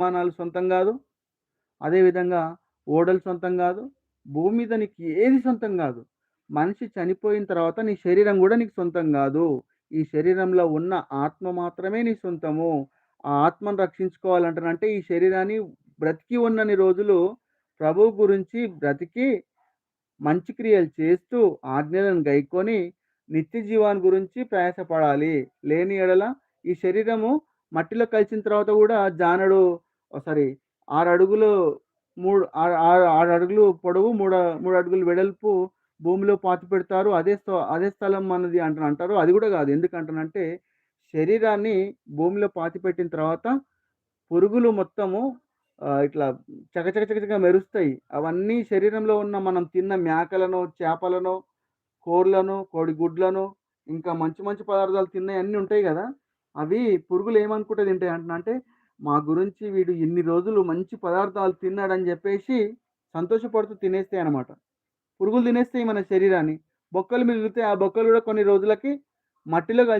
విమానాలు సొంతం గాదు. అదేవిధంగా ఓడలు సొంతం గాదు. భూమి మీద నీకు ఏది సొంతం గాదు. మనిషి చనిపోయిన తర్వాత నీ శరీరం గూడా నీకు సొంతం గాదు. ఈ శరీరంలో ఉన్న ఆత్మ మాత్రమే నీ సొంతము. ఆ ఆత్మను రక్షించుకోవాలంటనంటే ఈ శరీరాన్ని బ్రతికి ఉన్నన్ని రోజులు ప్రభువు గురించి బ్రతికి మంచి క్రియలు చేస్తూ, ఆజ్ఞలను గైకొని, నిత్య జీవాన్ని గురించి ప్రయాసపడాలి. లేని యెడల ఈ శరీరము మట్టిలో కలిసిన తర్వాత గూడా జానెడు సారీ 6 అడుగులు 6 అడుగులు పొడవు, 3 అడుగులు వెడల్పు భూమిలో పాతిపెడతారు. అదే స్థలం మనది అంటారు. అది గూడా గాదు. ఎందుకంటానంటే, శరీరాన్ని భూమిలో పాతిపెట్టిన తర్వాత పురుగులు మొత్తము ఇట్లా చకచక మెరుస్తాయి. అవన్నీ శరీరంలో ఉన్న మనం తిన్న మేకలను, చేపలను, కోళ్ళను, కోడిగుడ్లను, ఇంకా మంచి మంచి పదార్థాలు తిన్నయన్నీ ఉంటాయి గదా! అవి పురుగులేమనుకుంట తింటాయంటనంటే, మా గురించి వీడు ఇన్ని రోజులు మంచి పదార్థాలు తిన్నాడని జెప్పేసి సంతోషపడుతూ తినేస్తాయనమాట. పురుగులు తినేస్తాయి మన శరీరాన్ని. బొక్కలు మిగులుతాయి. ఆ బొక్కలు గూడా కొన్ని రోజులకి మట్టిలో